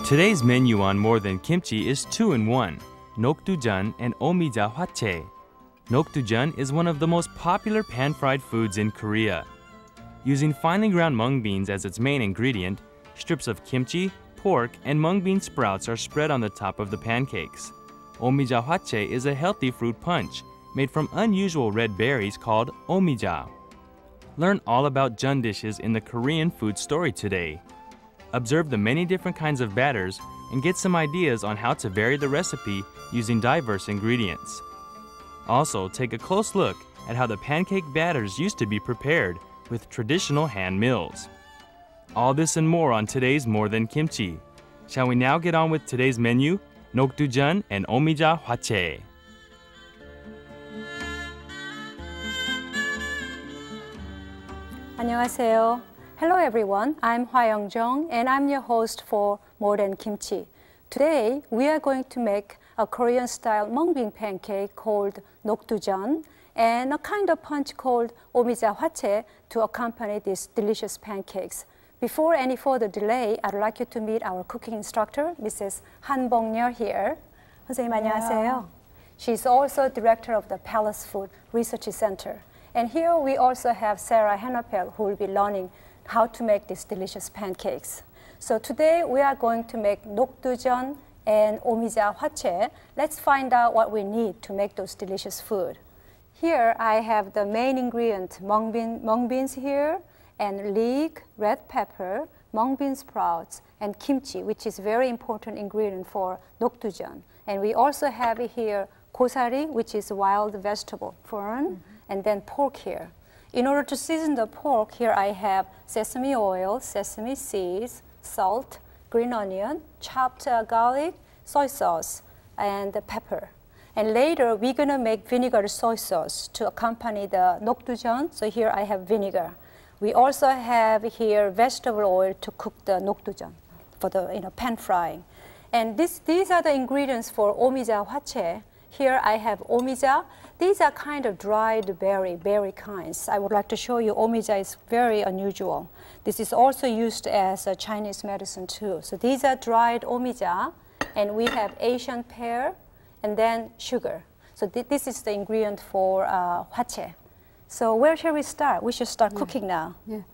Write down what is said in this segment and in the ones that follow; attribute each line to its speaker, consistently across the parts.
Speaker 1: Today's menu on More Than Kimchi is 2-in-1, Noktujon and Omijahwachae. Noktujon is one of the most popular pan-fried foods in Korea. Using finely ground mung beans as its main ingredient, strips of kimchi, pork, and mung bean sprouts are spread on the top of the pancakes. Omijahwachae is a healthy fruit punch made from unusual red berries called Omija. Learn all about jeon dishes in the Korean food story today. Observe the many different kinds of batters and get some ideas on how to vary the recipe using diverse ingredients. Also, take a close look at how the pancake batters used to be prepared with traditional hand mills. All this and more on today's More Than Kimchi. Shall we now get on with today's menu, Noktujon and Omijahwachae.
Speaker 2: 안녕하세요. Hello everyone, I'm Hwa-young and I'm your host for More Than Kimchi. Today we are going to make a Korean-style mung bean pancake called Noktujon and a kind of punch called Omijahwachae to accompany these delicious pancakes. Before any further delay, I'd like you to meet our cooking instructor, Mrs. Han Bong-yeol here. 선생님 안녕하세요. She's also director of the Palace Food Research Center. And here we also have Sarah Hennapel, who will be learning how to make these delicious pancakes. So today we are going to make Noktujon and Omijahwachae. Let's find out what we need to make those delicious food. Here I have the main ingredient, mung beans here, and leek, red pepper, mung bean sprouts, and kimchi, which is very important ingredient for Noktujon. And we also have here gosari, which is wild vegetable, fern, and then pork here. In order to season the pork, here I have sesame oil, sesame seeds, salt, green onion, chopped garlic, soy sauce, and pepper. And later, we're going to make vinegar soy sauce to accompany the Noktujon. So here I have vinegar. We also have here vegetable oil to cook the Noktujon for the pan frying. And these are the ingredients for Omijahwachae. Here I have Omija. These are kind of dried berry kinds. I would like to show you Omija is very unusual. This is also used as a Chinese medicine too. So these are dried Omija, and we have Asian pear, and then sugar. So this is the ingredient for hwachae. So where shall we start? We should start cooking now.
Speaker 3: 예,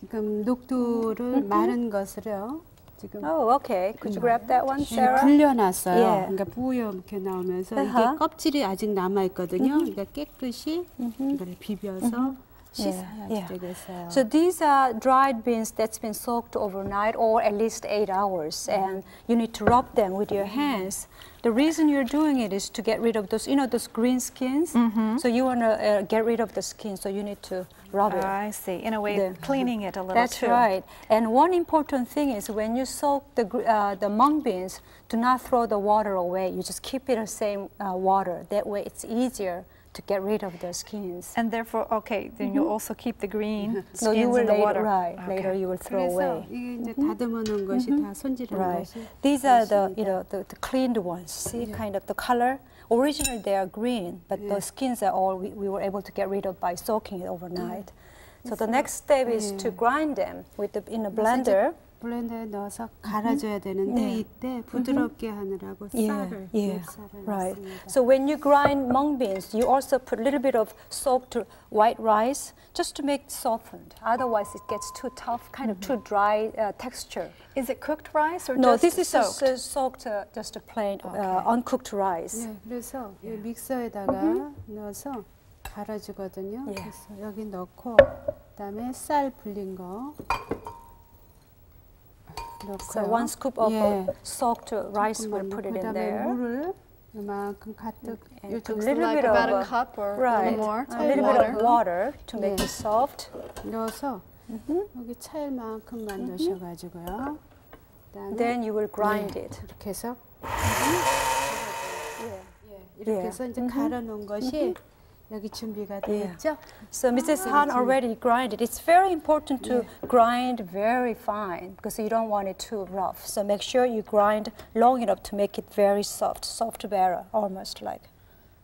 Speaker 3: 지금 녹두를 마른 것을요. 지금
Speaker 2: Oh, okay. Could you grab that one, Sarah?
Speaker 3: 불려놨어요.
Speaker 2: Yeah.
Speaker 3: 그러니까 뿌옇게 나오면서 이게 껍질이 아직 남아 있거든요. 그러니까 깨끗이 이거를 비벼서 씻어야지 되겠어요.
Speaker 2: So these are dried beans that's been soaked overnight or at least 8 hours, and you need to rub them with your hands. The reason you're doing it is to get rid of those, those green skins. So you want to get rid of the skin, so you need to rub it.
Speaker 4: I see. In a way, cleaning it a little
Speaker 2: That's
Speaker 4: too.
Speaker 2: right. And one important thing is when you soak the mung beans, do not throw the water away. You just keep it in the same water. That way it's easier to get rid of the skins.
Speaker 4: And therefore, okay, then you also keep the green skins
Speaker 2: No, you will
Speaker 4: in the
Speaker 2: later,
Speaker 4: water.
Speaker 2: right?
Speaker 4: Okay.
Speaker 2: Later you will throw
Speaker 3: 그래서
Speaker 2: away.
Speaker 3: 이게 이제 다듬어 놓은 것이 다 손질한
Speaker 2: Right.
Speaker 3: 것이.
Speaker 2: These are the cleaned ones. See, kind of the color. Originally they are green, but the skins are all we were able to get rid of by soaking it overnight. So the next step is to grind them in a blender.
Speaker 3: 블렌더에 넣어서 갈아줘야 되는데 이때 부드럽게 하느라고 쌀을
Speaker 2: Right.
Speaker 3: 넣습니다.
Speaker 2: So when you grind mung beans, you also put a little bit of soaked white rice just to make it softened. Otherwise, it gets too tough, kind of too dry texture.
Speaker 4: Is it cooked rice or
Speaker 2: No,
Speaker 4: just
Speaker 2: this is
Speaker 4: soaked?
Speaker 2: soaked, just a plain uncooked rice.
Speaker 3: 네, 그래서 이 믹서에다가 넣어서 갈아주거든요. 그래서 여기 넣고 그다음에 쌀 불린 거 넣고요.
Speaker 2: So 1 scoop of soaked rice, we'll put it in
Speaker 3: 그다음에
Speaker 2: there.
Speaker 3: 물을 이만큼 가득
Speaker 2: A
Speaker 3: 이렇게
Speaker 2: little
Speaker 4: Like
Speaker 2: bit
Speaker 4: about
Speaker 2: of
Speaker 4: a cup or
Speaker 2: right,
Speaker 4: more.
Speaker 2: a little bit of water to make it soft.
Speaker 3: 넣어서 여기 차일 만큼만 넣으셔가지고요. 그다음에
Speaker 2: Then you will grind it.
Speaker 3: 이렇게 해서 이렇게 해서 이제 갈아놓은 것이 여기 준비가 돼 있죠.
Speaker 2: So Mrs. Han already grinded. It's very important to grind very fine because you don't want it too rough. So make sure you grind long enough to make it very soft batter, almost like.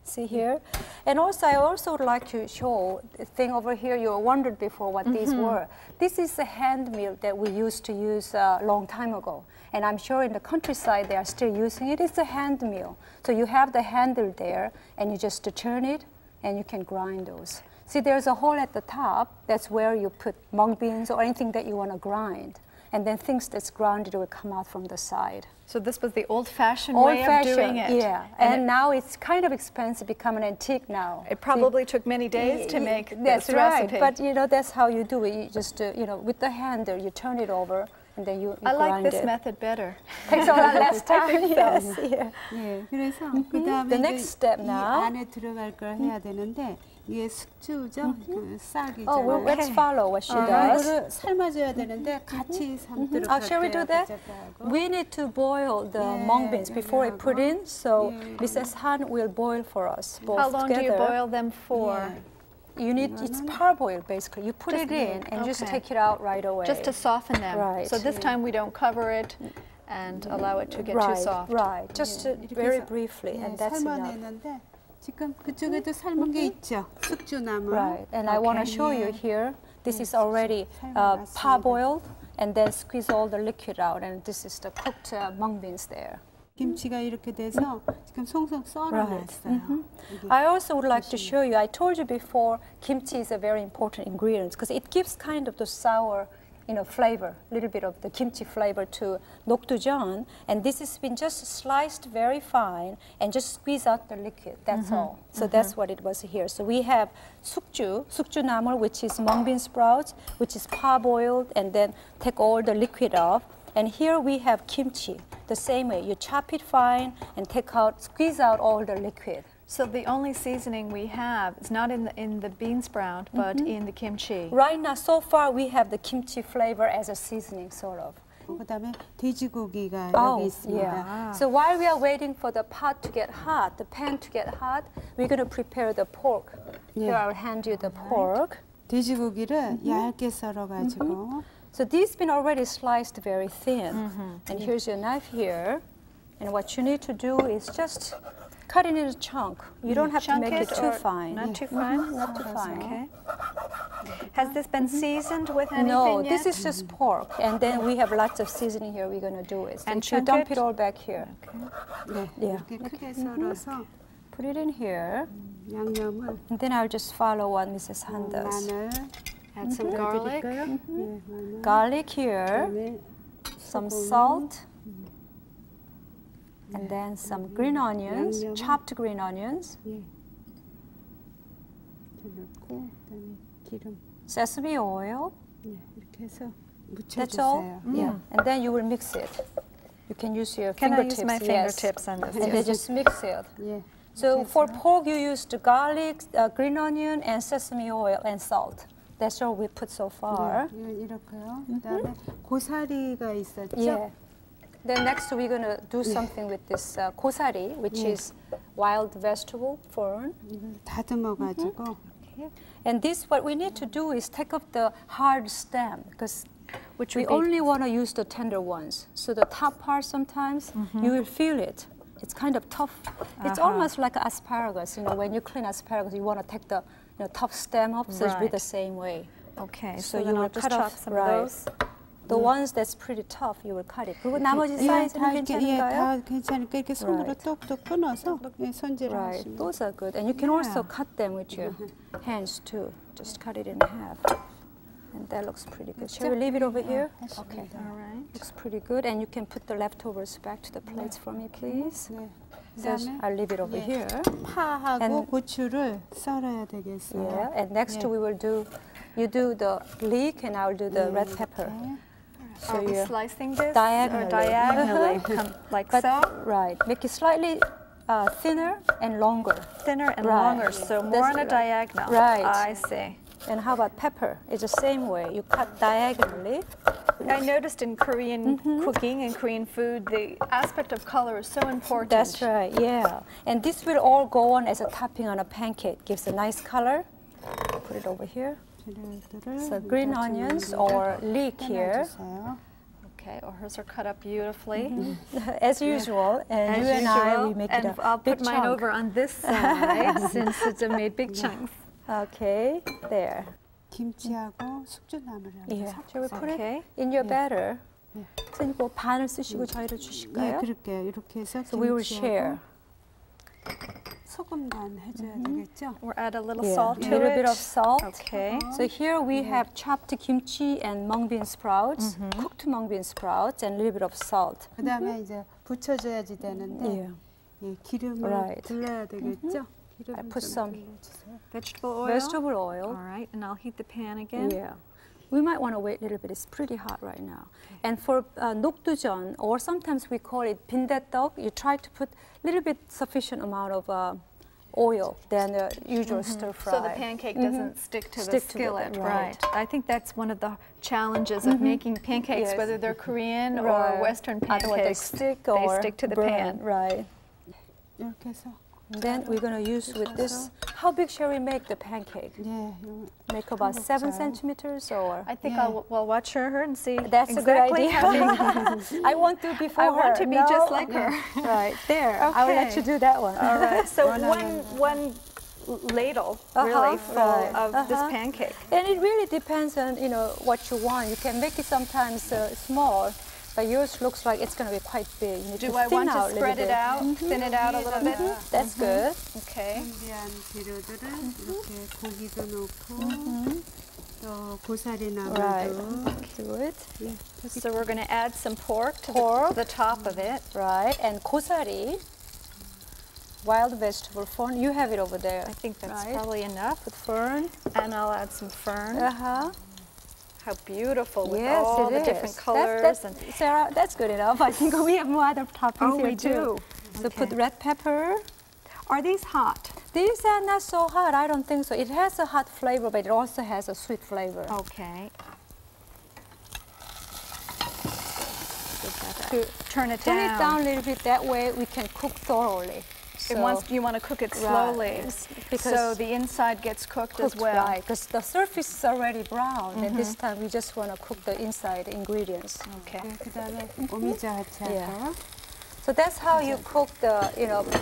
Speaker 2: See here? And also, I also would like to show the thing over here. You wondered before what these were. This is a hand mill that we used to use a long time ago. And I'm sure in the countryside they are still using it. It's a hand mill. So you have the handle there, and you just turn it, and you can grind those. See, there's a hole at the top. That's where you put mung beans or anything that you want to grind. And then things that's grounded will come out from the side.
Speaker 4: So this was the old-fashioned way of doing it.
Speaker 2: Yeah, and now it's kind of expensive, become an antique now.
Speaker 4: It probably took many days to make
Speaker 2: that's
Speaker 4: this
Speaker 2: right,
Speaker 4: recipe.
Speaker 2: but you know, that's how you do it. You just, you know, with the handle, you turn it over, and then you
Speaker 4: I like
Speaker 2: grind
Speaker 4: this
Speaker 2: it.
Speaker 4: method better.
Speaker 2: Takes a lot less time. Yes, yeah.
Speaker 3: 예, 그래서 그다음에
Speaker 2: The next step
Speaker 3: 이
Speaker 2: now.
Speaker 3: 안에 들어갈 걸 해야 되는데 이게 숙주죠, 그 쌀이잖아요.
Speaker 2: Oh, well, let's follow what she does.
Speaker 3: 이거를 삶아줘야 되는데 같이 삶도록
Speaker 2: Shall we do that? We need to boil the mung beans before we put in, so Mrs. Han will boil for us both
Speaker 4: How long
Speaker 2: together.
Speaker 4: do you boil them for?
Speaker 2: You need, it's parboiled basically. You put it in and just take it out right away.
Speaker 4: Just to soften them.
Speaker 2: Right.
Speaker 4: So this time we don't cover it and allow it to get too soft.
Speaker 2: Right, just very briefly, and that's enough.
Speaker 3: 삶아내는데 지금 그쪽에도 삶은 게 있죠, 숙주나물.
Speaker 2: Right, and I want to show you here. This is already parboiled, and then squeeze all the liquid out, and this is the cooked mung beans there.
Speaker 3: 김치가 이렇게 돼서 지금 송송 썰어놨어요.
Speaker 2: I also would like to show you, I told you before, kimchi is a very important ingredient because it gives kind of the sour, you know, flavor, a little bit of the kimchi flavor to 녹두전, and this has been just sliced very fine and just squeeze out the liquid, that's all. So that's what it was here. So we have 숙주나물, which is mung bean sprouts, which is parboiled, and then take all the liquid off. And here we have kimchi, the same way. You chop it fine and squeeze out all the liquid.
Speaker 4: So the only seasoning we have is not in the bean sprout, but in the kimchi.
Speaker 2: Right now, so far, we have the kimchi flavor as a seasoning, sort of.
Speaker 3: 그다음에 돼지고기가 여기 있습니다.
Speaker 2: Yeah. So while we are waiting for the pot to get hot, the pan to get hot, we're going to prepare the pork. Here, I'll hand you the pork.
Speaker 3: 돼지고기를 얇게 썰어가지고.
Speaker 2: So these been already sliced very thin. And here's your knife here. And what you need to do is just cut it in a chunk. You don't have to make it too fine.
Speaker 4: Not too fine?
Speaker 2: Not too fine.
Speaker 4: Okay. Has this been seasoned with anything
Speaker 2: No,
Speaker 4: yet?
Speaker 2: this is just pork. And then we have lots of seasoning here. We're going to do it.
Speaker 4: And
Speaker 2: So you dump it all back here.
Speaker 3: 네,
Speaker 2: Yeah.
Speaker 3: 이렇게 크게 썰어서
Speaker 2: Put it in here.
Speaker 3: 양념을
Speaker 2: And then I'll just follow what Mrs. Han does.
Speaker 3: 마늘
Speaker 4: Add some garlic.
Speaker 3: 드릴까요? 네, 마늘.
Speaker 2: Garlic here.
Speaker 3: 그다음에
Speaker 2: Some salt. And then some green onions,
Speaker 3: 양념.
Speaker 2: chopped green onions.
Speaker 3: 예. 넣고 그다음에 기름.
Speaker 2: Sesame oil.
Speaker 3: 네, 이렇게 해서
Speaker 2: That's all.
Speaker 3: 묻혀주세요.
Speaker 2: Yeah. And then you will mix it. You can use your
Speaker 4: Can I
Speaker 2: fingertips.
Speaker 4: use my fingertips on this?
Speaker 2: And then just mix it.
Speaker 3: 예.
Speaker 2: So
Speaker 3: 이렇게
Speaker 2: for
Speaker 3: 해서
Speaker 2: pork, you use the garlic, green onion, and sesame oil and salt. That's all we put so far.
Speaker 3: 이건 이렇게요. 그다음에 고사리가 있었죠.
Speaker 2: Yeah. Then next we're going to do something with this kosari, which is wild vegetable fern.
Speaker 3: 이걸 다듬어가지고
Speaker 2: And this, what we need to do is take off the hard stem because
Speaker 4: Which
Speaker 2: we
Speaker 4: would be
Speaker 2: only want to use the tender ones. So the top part sometimes you will feel it. It's kind of tough. It's almost like asparagus. You know, when you clean asparagus, you want to take the top stem off. So it's be
Speaker 4: Right.
Speaker 2: the same way.
Speaker 4: Okay,
Speaker 2: So
Speaker 4: so
Speaker 2: you
Speaker 4: then I'll
Speaker 2: will
Speaker 4: just
Speaker 2: cut
Speaker 4: chop
Speaker 2: off
Speaker 4: some of those.
Speaker 2: The ones that's pretty tough, you will cut it. 그리고 나머지
Speaker 3: 예,
Speaker 2: 사이즈는
Speaker 3: 다 이렇게
Speaker 2: 괜찮은가요?
Speaker 3: 다 괜찮으니까 이렇게 손으로
Speaker 2: Right.
Speaker 3: 똑똑 끊어서 예, 손질을
Speaker 2: Right,
Speaker 3: 하시면
Speaker 2: those are good. And you can also cut them with your hands too. Just cut it in half. And that looks pretty good. Shall we leave it over here? Okay.
Speaker 4: All right.
Speaker 2: Looks pretty good. And you can put the leftovers back to the plates for me, please.
Speaker 3: 네.
Speaker 2: So
Speaker 3: 그다음에
Speaker 2: I'll leave it over here.
Speaker 3: 파하고
Speaker 2: And-
Speaker 3: 고추를 썰어야 되겠어요.
Speaker 2: Yeah. And next
Speaker 3: Yeah.
Speaker 2: we will do, you do the leek and I'll do the red pepper. So
Speaker 4: Are we
Speaker 2: you're
Speaker 4: slicing this
Speaker 2: diagonally.
Speaker 4: or diagonally, like
Speaker 2: But,
Speaker 4: so?
Speaker 2: right. Make it slightly thinner and longer.
Speaker 4: Thinner and
Speaker 2: Right.
Speaker 4: longer, so more
Speaker 2: That's
Speaker 4: on a
Speaker 2: right.
Speaker 4: diagonal.
Speaker 2: Right.
Speaker 4: I see.
Speaker 2: And how about pepper? It's the same way. You cut diagonally.
Speaker 4: I noticed in Korean cooking and Korean food, the aspect of color is so important.
Speaker 2: That's right, yeah. And this will all go on as a topping on a pancake. Gives a nice color. Put it over here.
Speaker 3: 재료들을
Speaker 2: So green onions or leek here.
Speaker 3: 해놔주세요.
Speaker 4: Okay, oh, hers are cut up beautifully.
Speaker 2: As usual, and
Speaker 4: As
Speaker 2: you and I, we make it
Speaker 4: and
Speaker 2: a
Speaker 4: I'll
Speaker 2: big
Speaker 4: put mine
Speaker 2: chunk.
Speaker 4: over on this side since it's made big chunks.
Speaker 2: Okay, there.
Speaker 3: 김치하고 숙주나물을
Speaker 2: Yeah. Shall we put
Speaker 4: Okay.
Speaker 2: it in your
Speaker 3: Yeah.
Speaker 2: batter?
Speaker 3: Yeah.
Speaker 2: 선생님, 뭐 반을 쓰시고 저희를
Speaker 3: 네,
Speaker 2: 주실까요?
Speaker 3: 그럴게요. 이렇게 해서
Speaker 2: So we will share.
Speaker 3: 소금 간 해줘야 되겠죠?
Speaker 4: We'll add a little
Speaker 2: Yeah.
Speaker 4: salt
Speaker 2: A
Speaker 4: to
Speaker 2: little
Speaker 4: it.
Speaker 2: bit of salt.
Speaker 4: Okay.
Speaker 2: So here we have chopped kimchi and mung bean sprouts, cooked mung bean sprouts, and a little bit of salt.
Speaker 3: 그다음에 이제 부쳐줘야지 되는데
Speaker 2: Yeah.
Speaker 3: 예, 기름을
Speaker 2: Right.
Speaker 3: 둘러야 되겠죠?
Speaker 2: I
Speaker 3: 기름을
Speaker 2: put
Speaker 3: 좀
Speaker 2: some
Speaker 3: 둘러주세요.
Speaker 4: Vegetable oil.
Speaker 2: vegetable oil.
Speaker 4: All right, and I'll heat the pan again.
Speaker 2: Yeah. We might want to wait a little bit. It's pretty hot right now. And for 녹두전, or sometimes we call it 빈대떡, you try to put a little bit sufficient amount of oil than the usual stir fry.
Speaker 4: So the pancake doesn't stick to the
Speaker 2: Stick to the-
Speaker 4: skillet,
Speaker 2: right.
Speaker 4: right? I think that's one of the challenges of making pancakes,
Speaker 2: Yes.
Speaker 4: whether they're Korean
Speaker 2: Right.
Speaker 4: or Western
Speaker 2: Either way, they
Speaker 4: pancakes.
Speaker 2: stick
Speaker 4: they
Speaker 2: or
Speaker 4: stick to the
Speaker 2: burn.
Speaker 4: pan.
Speaker 2: Right.
Speaker 3: 이렇게 해서
Speaker 2: Then we're going to use with this. How big shall we make the pancake?
Speaker 3: 예,
Speaker 2: Make about 7
Speaker 3: 잘.
Speaker 2: centimeters or?
Speaker 4: I think
Speaker 3: Yeah.
Speaker 4: I'll watch her and see
Speaker 2: That's a good
Speaker 4: exactly
Speaker 2: idea.
Speaker 4: how big.
Speaker 2: I want to before
Speaker 4: I want
Speaker 2: her.
Speaker 4: to be
Speaker 2: No?
Speaker 4: just like her.
Speaker 2: Right, there. I will let
Speaker 4: Okay.
Speaker 2: you do that one.
Speaker 4: All right, so
Speaker 3: No, no, no,
Speaker 4: one ladle really full
Speaker 2: right.
Speaker 4: of this pancake.
Speaker 2: And it really depends on, what you want. You can make it sometimes small, but yours looks like it's going to be quite big. You need
Speaker 4: Do
Speaker 2: to
Speaker 4: I
Speaker 2: thin
Speaker 4: want
Speaker 2: out
Speaker 4: to
Speaker 2: a
Speaker 4: spread it
Speaker 2: little
Speaker 4: out, thin it out a little bit?
Speaker 2: bit. That's good.
Speaker 4: Okay.
Speaker 3: 준비한 재료들은 이렇게 고기도 넣고 또 고사리
Speaker 2: Right.
Speaker 3: 나물도
Speaker 2: Good.
Speaker 3: 예,
Speaker 4: So we're going to add some pork to
Speaker 2: Pork.
Speaker 4: the top of it.
Speaker 2: Right. And kosari, wild vegetable fern. You have it over there.
Speaker 4: I think that's
Speaker 2: Right.
Speaker 4: probably enough.
Speaker 2: With fern.
Speaker 4: And I'll add some fern.
Speaker 2: Uh-huh.
Speaker 4: How beautiful with
Speaker 2: Yes,
Speaker 4: all
Speaker 2: it
Speaker 4: the
Speaker 2: is.
Speaker 4: different colors.
Speaker 2: Sarah, that's good enough. I think we have more other toppings
Speaker 4: Oh,
Speaker 2: here
Speaker 4: we
Speaker 2: too.
Speaker 4: do.
Speaker 2: So put red pepper.
Speaker 4: Are these hot?
Speaker 2: These are not so hot. I don't think so. It has a hot flavor, but it also has a sweet flavor.
Speaker 4: Okay.
Speaker 2: To
Speaker 4: Turn it
Speaker 2: turn
Speaker 4: down.
Speaker 2: it down a little bit. That way we can cook thoroughly.
Speaker 4: You want to cook it slowly,
Speaker 2: Because
Speaker 4: so the inside gets cooked as
Speaker 2: cooked
Speaker 4: well.
Speaker 2: right, because the surface is already brown, and this time we just want to cook the inside ingredients.
Speaker 4: Okay.
Speaker 3: 예, 그다음에 오미자와차에
Speaker 2: Yeah. So that's how you cook the,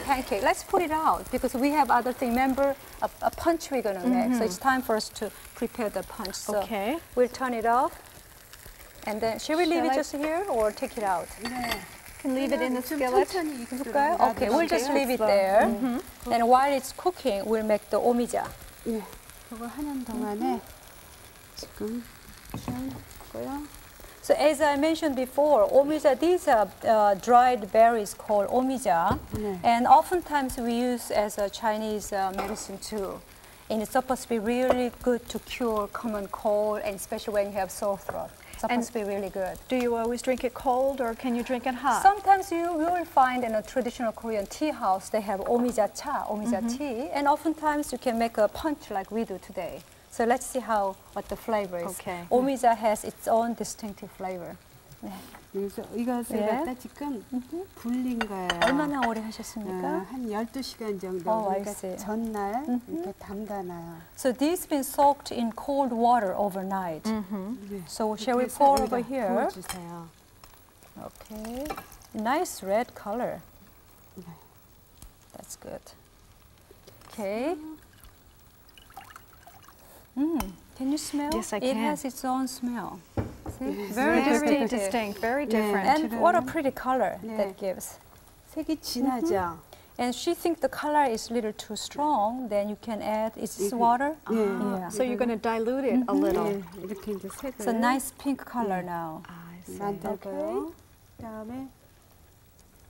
Speaker 2: pancake. Let's put it out because we have other things. Remember, a punch we're gonna make. So it's time for us to prepare the punch. So
Speaker 4: Okay.
Speaker 2: we'll turn it off, and then shall we leave
Speaker 4: Shall
Speaker 2: it
Speaker 4: I-
Speaker 2: just here or take it out?
Speaker 3: 네.
Speaker 4: Can leave it in the
Speaker 3: 좀
Speaker 4: skillet.
Speaker 3: 천천히 익도록
Speaker 2: Okay, okay, we'll just leave it
Speaker 4: slow.
Speaker 2: there. And while it's cooking, we'll make the omija.
Speaker 3: 예, 그거 하는 동안에 지금 고요.
Speaker 2: So as I mentioned before, omija, these are dried berries called omija,
Speaker 3: 네.
Speaker 2: and oftentimes we use as a Chinese medicine too. And it's supposed to be really good to cure common cold, and especially when you have sore throat. It's supposed to be really good.
Speaker 4: Do you always drink it cold, or can you drink it hot?
Speaker 2: Sometimes you will find in a traditional Korean tea house, they have omijahwachae, omija tea, and oftentimes you can make a punch like we do today. So let's see what the flavor is.
Speaker 4: Okay.
Speaker 2: Omija has its own distinctive flavor. 네.
Speaker 3: 그래서 이것을
Speaker 2: 예.
Speaker 3: 갖다 지금 불린 거예요.
Speaker 2: 얼마나 오래 하셨습니까?
Speaker 3: 한 12시간 정도.
Speaker 2: Oh, I
Speaker 3: 그러니까
Speaker 2: see.
Speaker 3: 전날 이렇게 담가놔요.
Speaker 2: So these been soaked in cold water overnight.
Speaker 3: 네.
Speaker 2: So shall we
Speaker 3: 그래서
Speaker 2: pour over
Speaker 3: 여기다
Speaker 2: here?
Speaker 3: 부어주세요.
Speaker 2: Okay. Nice red color.
Speaker 3: 네.
Speaker 2: That's good. Okay. Can you smell?
Speaker 4: Yes, I
Speaker 2: It
Speaker 4: can.
Speaker 2: has its own smell. See?
Speaker 3: Yes.
Speaker 2: Very
Speaker 4: Very
Speaker 2: distinctive.
Speaker 4: distinct, very
Speaker 3: Yeah.
Speaker 4: different.
Speaker 2: And what a pretty color
Speaker 3: 네.
Speaker 2: that gives.
Speaker 3: 색이 진하죠?
Speaker 2: And she thinks the color is a little too strong, then you can add, is this
Speaker 3: 이게-
Speaker 2: water?
Speaker 3: 예.
Speaker 2: Yeah.
Speaker 4: So you're going to dilute it a little.
Speaker 3: 네, 이렇게 이제 색을
Speaker 2: It's a nice pink color now.
Speaker 4: I see.
Speaker 3: 만들고요. 그다음에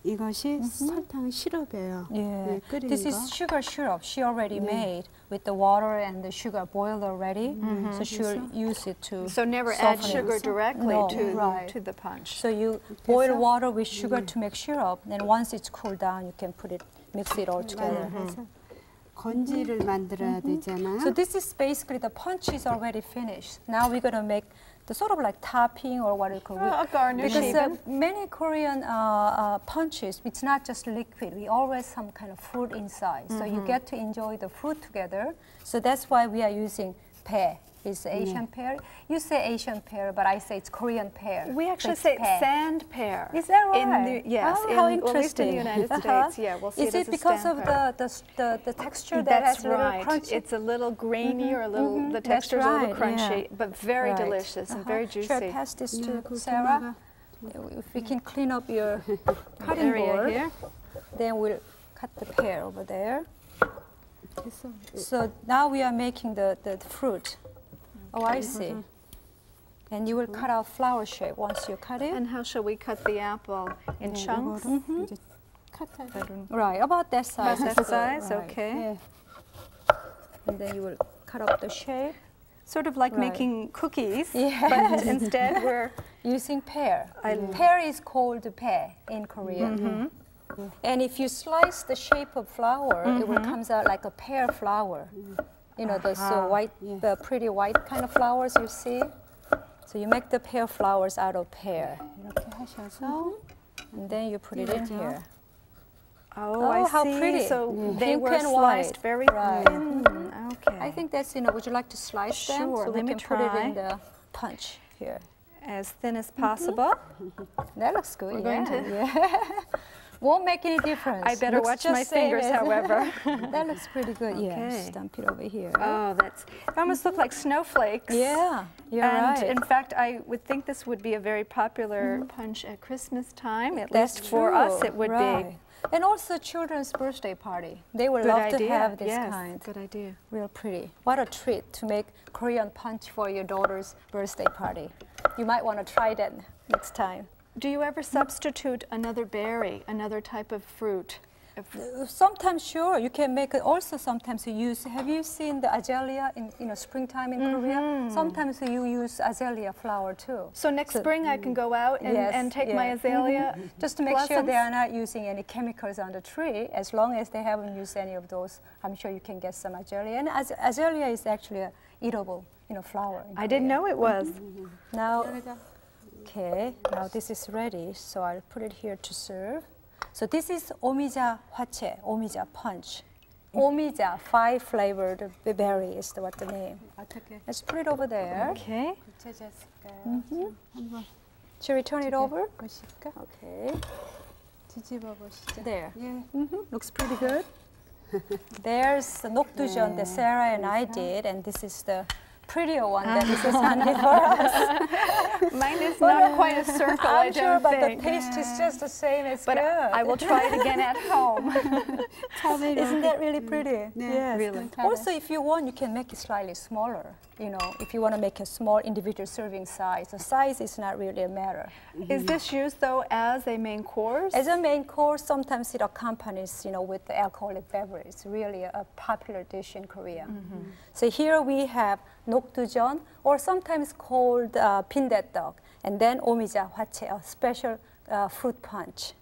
Speaker 3: 이것이 설탕 시럽이에요.
Speaker 2: Yeah.
Speaker 3: 네, 끓인
Speaker 2: This
Speaker 3: 거.
Speaker 2: is sugar syrup she already made with the water and the sugar boiled already. So she'll use it to
Speaker 4: So never add
Speaker 2: soften it.
Speaker 4: sugar directly
Speaker 2: No,
Speaker 4: to
Speaker 2: right.
Speaker 4: to the punch.
Speaker 2: So you boil water with sugar to make syrup. Then once it's cooled down, you can mix it all together.
Speaker 3: 그래서 건지를 만들어야 되잖아요.
Speaker 2: So this is basically the punch is already finished. Now we're gonna make the sort of like topping or what you call
Speaker 4: A garnish
Speaker 2: because
Speaker 4: even.
Speaker 2: many Korean punches, it's not just liquid. We always some kind of fruit inside. So you get to enjoy the fruit together. So that's why we are using pae. is Asian pear. You say Asian pear, but I say it's Korean pear.
Speaker 4: We actually
Speaker 2: Mixed
Speaker 4: say
Speaker 2: pear.
Speaker 4: sand pear.
Speaker 2: Is that right?
Speaker 4: Yes,
Speaker 2: Oh, how
Speaker 4: well, at least in the
Speaker 2: interesting.
Speaker 4: United States, yeah, we'll see
Speaker 2: Is
Speaker 4: it
Speaker 2: it
Speaker 4: as a
Speaker 2: because
Speaker 4: sand
Speaker 2: of
Speaker 4: pear.
Speaker 2: the texture that
Speaker 4: That's
Speaker 2: has a little
Speaker 4: right.
Speaker 2: crunchy?
Speaker 4: It's a little grainy or a little, the
Speaker 2: That's
Speaker 4: texture is a little
Speaker 2: right,
Speaker 4: crunchy,
Speaker 2: yeah.
Speaker 4: but very
Speaker 2: Right.
Speaker 4: delicious and very juicy.
Speaker 2: Should I pass this
Speaker 3: Yeah,
Speaker 2: to
Speaker 3: 그거
Speaker 2: Sarah? If we can clean up your cutting
Speaker 4: area
Speaker 2: board,
Speaker 4: here.
Speaker 2: then we'll cut the pear over there.
Speaker 3: 됐어.
Speaker 2: So now we are making the fruit. Oh, I see. And you will cut out flower shape once you cut it.
Speaker 4: And how shall we cut the apple? In chunks?
Speaker 3: 이거를 이제 컷하고.
Speaker 2: Right, about that size.
Speaker 4: About
Speaker 2: is
Speaker 4: that
Speaker 2: good,
Speaker 4: size,
Speaker 2: right.
Speaker 4: okay.
Speaker 3: 예.
Speaker 2: And then you will cut up the shape
Speaker 4: Sort of like
Speaker 2: Right.
Speaker 4: making cookies,
Speaker 2: Yes.
Speaker 4: but instead we're
Speaker 2: using pear. Pear is called pear in Korean. And if you slice the shape of flower, it will comes out like a pear flower. You know, those white, the pretty white kind of flowers you see. So you make the pear flowers out of pear.
Speaker 3: 이렇게 하셔서
Speaker 2: And then you put it in
Speaker 3: 그렇죠.
Speaker 2: here.
Speaker 4: Oh, I
Speaker 2: how
Speaker 4: see.
Speaker 2: pretty.
Speaker 4: So they
Speaker 2: Pink
Speaker 4: were
Speaker 2: and
Speaker 4: sliced
Speaker 2: white.
Speaker 4: very
Speaker 2: Right.
Speaker 4: thin. Okay.
Speaker 2: I think that's enough. Would you like to slice them?
Speaker 4: Sure,
Speaker 2: So we
Speaker 4: let me
Speaker 2: can put it
Speaker 4: try.
Speaker 2: in the punch here.
Speaker 4: As thin as possible.
Speaker 2: That looks good.
Speaker 4: We're going to-
Speaker 2: Yeah. Won't make any difference.
Speaker 4: I better
Speaker 2: Looks
Speaker 4: watch
Speaker 2: just
Speaker 4: my
Speaker 2: same
Speaker 4: fingers,
Speaker 2: as-
Speaker 4: however.
Speaker 2: That looks pretty good.
Speaker 4: Okay.
Speaker 2: Yes. Dump it over here.
Speaker 4: Oh, they almost look like snowflakes.
Speaker 2: Yeah, you're
Speaker 4: And
Speaker 2: right.
Speaker 4: in fact, I would think this would be a very popular punch at Christmas time. At
Speaker 2: That's
Speaker 4: least for us,
Speaker 2: true,
Speaker 4: it would
Speaker 2: right.
Speaker 4: be.
Speaker 2: And also children's birthday party. They would
Speaker 4: Good
Speaker 2: love
Speaker 4: idea.
Speaker 2: to have this
Speaker 4: Yes,
Speaker 2: kind.
Speaker 4: good idea.
Speaker 2: Real pretty. What a treat to make Korean punch for your daughter's birthday party. You might want to try that next time.
Speaker 4: Do you ever substitute another berry, another type of fruit?
Speaker 2: Sometimes, sure, you can make it. Also, sometimes you use. Have you seen the azalea in springtime in Korea? Sometimes you use azalea flower too.
Speaker 4: So next spring I can go out and,
Speaker 2: Yes,
Speaker 4: and take
Speaker 2: yeah.
Speaker 4: my azalea
Speaker 2: Just to make sure
Speaker 4: blossoms?
Speaker 2: they are not using any chemicals on the tree. As long as they haven't used any of those, I'm sure you can get some azalea. And azalea is actually a eatable, flower. in
Speaker 4: I didn't
Speaker 2: Korea.
Speaker 4: know it was.
Speaker 2: Now, okay, now this is ready, so I'll put it here to serve. So this is Omijahwachae, Omija punch. Omija, 5 flavored berry is what the name.
Speaker 3: 어떻게
Speaker 2: Let's put it over there.
Speaker 4: Okay.
Speaker 3: 구체졌을까요? 한번
Speaker 2: Shall we turn it over?
Speaker 3: 보실까?
Speaker 2: Okay,
Speaker 3: 뒤집어 보시죠.
Speaker 2: there.
Speaker 3: 예.
Speaker 2: Looks pretty good. There's the Noktujon that Sarah and I did, and this is the prettier one that Mrs. Han did for us.
Speaker 4: Mine is not quite a circle, I
Speaker 2: I'm sure,
Speaker 4: don't
Speaker 2: but
Speaker 4: think.
Speaker 2: the taste is just the same as
Speaker 4: But
Speaker 2: good.
Speaker 4: I will try it again at home.
Speaker 2: Isn't that really pretty?
Speaker 3: Yes.
Speaker 4: Really.
Speaker 2: Also, if you want, you can make it slightly smaller. If you want to make a small individual serving size, the size is not really a matter.
Speaker 4: Is this used though as a main course?
Speaker 2: As a main course, sometimes it accompanies, with the alcoholic beverage. It's really a popular dish in Korea. So here we have 녹두전, or sometimes called 빈대떡, and then Omijahwachae, a special fruit punch.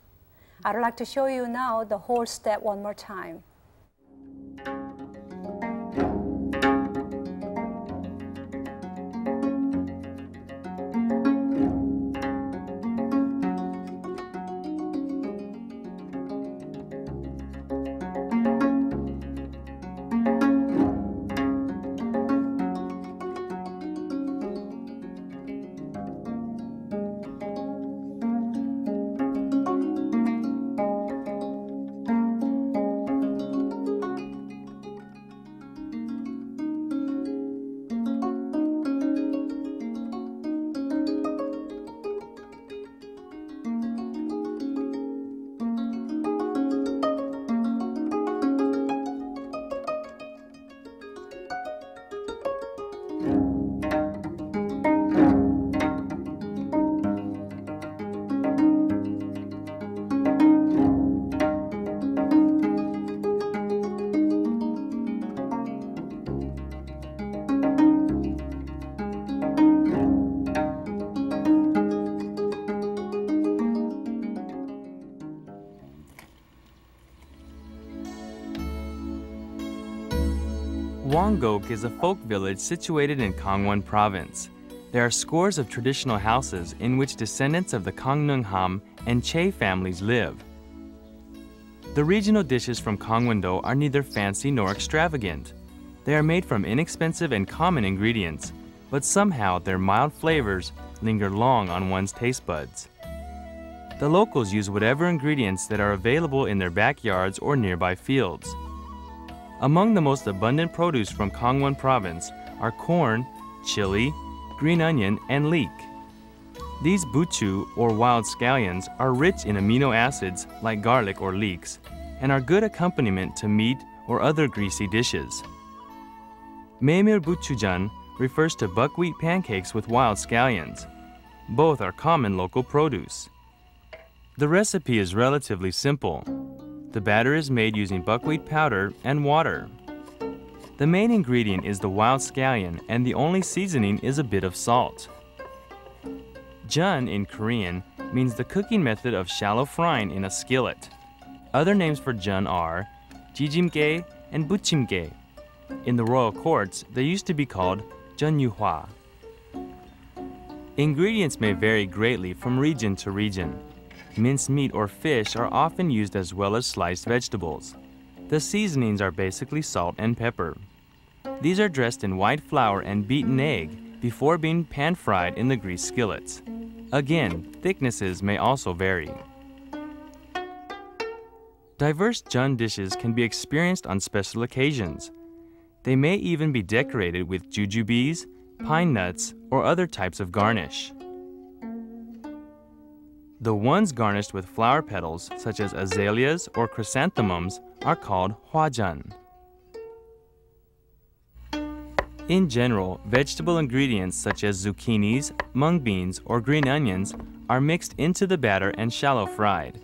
Speaker 2: I'd like to show you now the whole step one more time.
Speaker 1: Wonggok is a folk village situated in Gangwon Province. There are scores of traditional houses in which descendants of the Gangneung Ham and Chae families live. The regional dishes from Gangwon-do are neither fancy nor extravagant. They are made from inexpensive and common ingredients, but somehow their mild flavors linger long on one's taste buds. The locals use whatever ingredients that are available in their backyards or nearby fields. Among the most abundant produce from Gangwon province are corn, chili, green onion, and leek. These buchu, or wild scallions, are rich in amino acids like garlic or leeks, and are good accompaniment to meat or other greasy dishes. Memil buchujan refers to buckwheat pancakes with wild scallions. Both are common local produce. The recipe is relatively simple. The batter is made using buckwheat powder and water. The main ingredient is the wild scallion, and the only seasoning is a bit of salt. Jun in Korean means the cooking method of shallow frying in a skillet. Other names for jun are jijimgae and buchimgae. In the royal courts, they used to be called jeonyuhwa. Ingredients may vary greatly from region to region. Minced meat or fish are often used as well as sliced vegetables. The seasonings are basically salt and pepper. These are dressed in white flour and beaten egg before being pan-fried in the greased skillets. Again, thicknesses may also vary. Diverse jun dishes can be experienced on special occasions. They may even be decorated with jujubes, pine nuts, or other types of garnish. The ones garnished with flower petals, such as azaleas or chrysanthemums, are called hwajun. In general, vegetable ingredients such as zucchinis, mung beans, or green onions are mixed into the batter and shallow fried.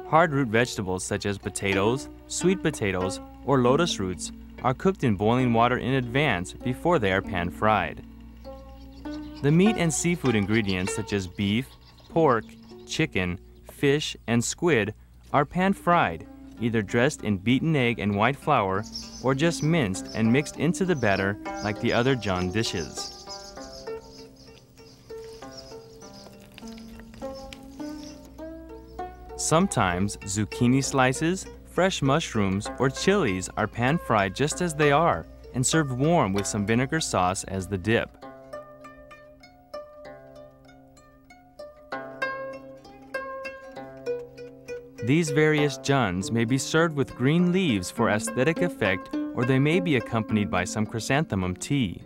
Speaker 1: Hard root vegetables such as potatoes, sweet potatoes, or lotus roots are cooked in boiling water in advance before they are pan-fried. The meat and seafood ingredients such as beef, pork, chicken, fish, and squid are pan-fried, either dressed in beaten egg and white flour or just minced and mixed into the batter like the other jun dishes. Sometimes zucchini slices, fresh mushrooms, or chilies are pan-fried just as they are and served warm with some vinegar sauce as the dip. These various juns may be served with green leaves for aesthetic effect, or they may be accompanied by some chrysanthemum tea.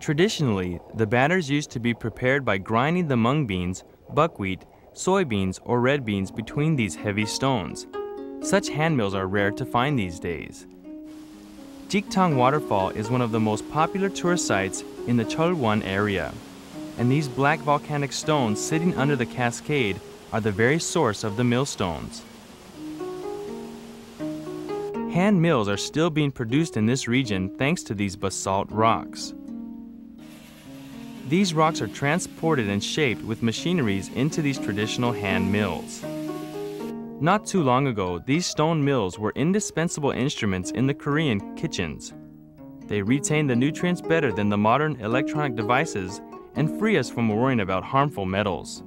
Speaker 1: Traditionally, the batters used to be prepared by grinding the mung beans, buckwheat, soybeans, or red beans between these heavy stones. Such hand mills are rare to find these days. Jiktang Waterfall is one of the most popular tourist sites in the Cheolwon area, and these black volcanic stones sitting under the cascade are the very source of the millstones. Hand mills are still being produced in this region thanks to these basalt rocks. These rocks are transported and shaped with machineries into these traditional hand mills. Not too long ago, these stone mills were indispensable instruments in the Korean kitchens. They retain the nutrients better than the modern electronic devices and free us from worrying about harmful metals.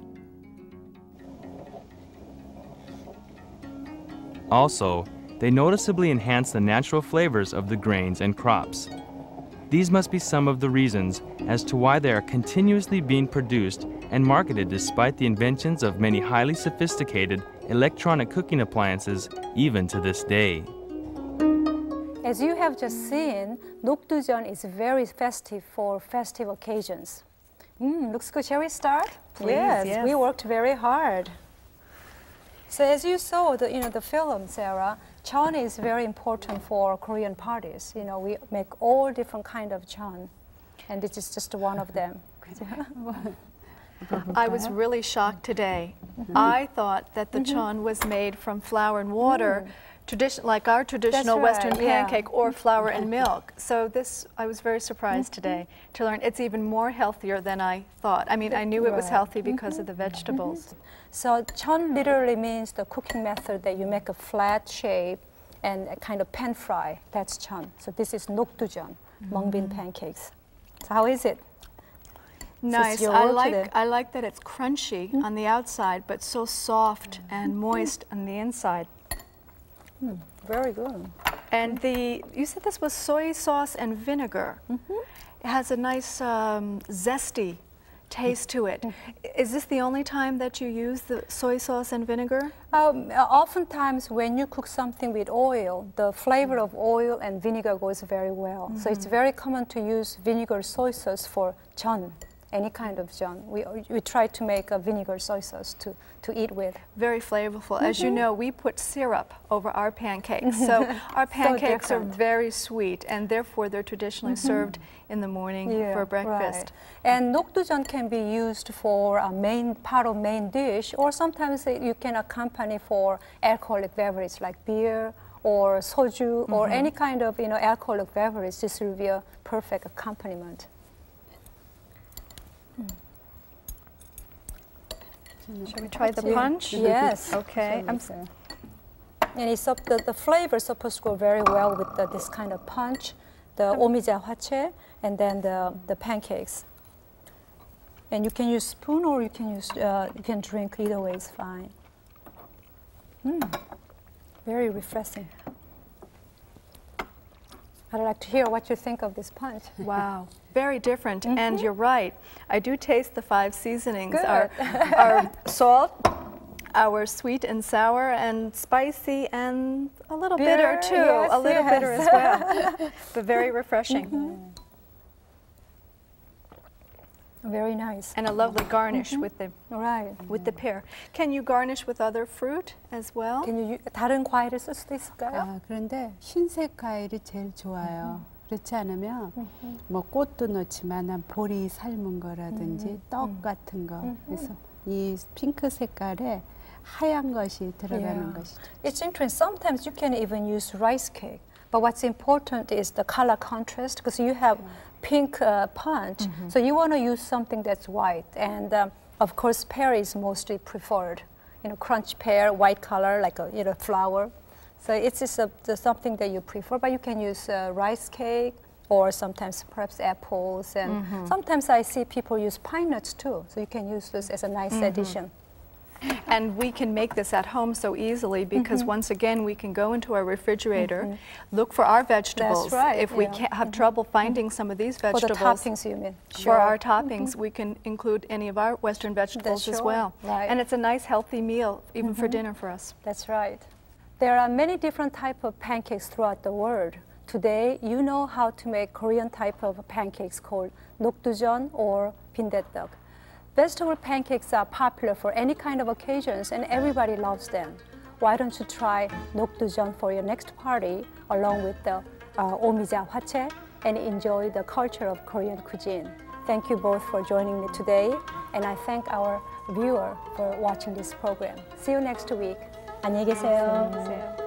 Speaker 1: Also, they noticeably enhance the natural flavors of the grains and crops. These must be some of the reasons as to why they are continuously being produced and marketed despite the inventions of many highly sophisticated electronic cooking appliances even to this day.
Speaker 2: As you have just seen, Noktujon is very festive for festive occasions. Looks good. Shall we start?
Speaker 4: Please,
Speaker 2: yes, we worked very hard. So as you saw the film, Sarah, jeon is very important for Korean parties. We make all different kind of jeon, and this is just one of them.
Speaker 4: I was really shocked today. I thought that the jeon was made from flour and water, like our traditional Western pancake, or flour and milk. So I was very surprised today to learn it's even more healthier than I thought. I mean, I knew it was healthy because of the vegetables.
Speaker 2: So jeon literally means the cooking method that you make a flat shape and a kind of pan fry. That's jeon. So this is Noktujon, mung bean pancakes. So how is it?
Speaker 4: Nice. I like that it's crunchy on the outside, but so soft and moist on the inside.
Speaker 2: Very good.
Speaker 4: And you said this was soy sauce and vinegar. It has a nice zesty taste to it. Is this the only time that you use the soy sauce and vinegar?
Speaker 2: Oftentimes when you cook something with oil, the flavor of oil and vinegar goes very well. So it's very common to use vinegar soy sauce for jeon, any kind of jeon. We try to make a vinegar soy sauce to eat with.
Speaker 4: Very flavorful. As you know, we put syrup over our pancakes. So our pancakes are very sweet, and therefore they're traditionally served in the morning for breakfast.
Speaker 2: Right. And Noktujon can be used for a main dish, or sometimes you can accompany for alcoholic beverage like beer or soju or any kind of alcoholic beverage. This will be a perfect accompaniment.
Speaker 4: Shall we try the punch?
Speaker 2: Yes.
Speaker 4: Okay.
Speaker 2: And the flavor is supposed to go very well with this kind of punch, the Omijahwachae, and then the pancakes. And you can use spoon or you can drink. Either way is fine. Very refreshing. I'd like to hear what you think of this punch.
Speaker 4: Wow, very different. And you're right. I do taste the 5 seasonings. Our salt, our sweet and sour and spicy and a little bitter too.
Speaker 2: Yes,
Speaker 4: a little bitter as well. But very refreshing.
Speaker 2: Very nice.
Speaker 4: And a lovely garnish with the pear. Can you garnish with other fruit as well?
Speaker 2: 다른 과일을 쓸 수도 있을까요?
Speaker 3: 그런데 흰색 과일이 제일 좋아요. 그렇지 않으면 뭐 꽃도 넣지만 보리 삶은 거라든지 떡 같은 거. 그래서 이 핑크 색깔에 하얀 것이 들어가는 것이죠.
Speaker 2: It's interesting. Sometimes you can even use rice cake. But what's important is the color contrast, because you have pink punch, so you want to use something that's white. And of course, pear is mostly preferred. Crunch pear, white color, like a flower. So it's just something that you prefer. But you can use rice cake, or sometimes perhaps apples. And sometimes I see people use pine nuts too. So you can use this as a nice addition.
Speaker 4: And we can make this at home so easily because once again we can go into our refrigerator, look for our vegetables.
Speaker 2: That's right.
Speaker 4: If we can't have trouble finding some of these vegetables.
Speaker 2: For the toppings, you mean?
Speaker 4: For our toppings, we can include any of our Western vegetables as well.
Speaker 2: Right.
Speaker 4: And it's a nice healthy meal even for dinner for us.
Speaker 2: That's right. There are many different types of pancakes throughout the world. Today, you know how to make Korean type of pancakes called 녹두전 or 빈대떡. Vegetable pancakes are popular for any kind of occasions and everybody loves them. Why don't you try 녹두전 for your next party along with the Omijahwachae and enjoy the culture of Korean cuisine. Thank you both for joining me today, and I thank our viewer for watching this program. See you next week. 안녕히 계세요.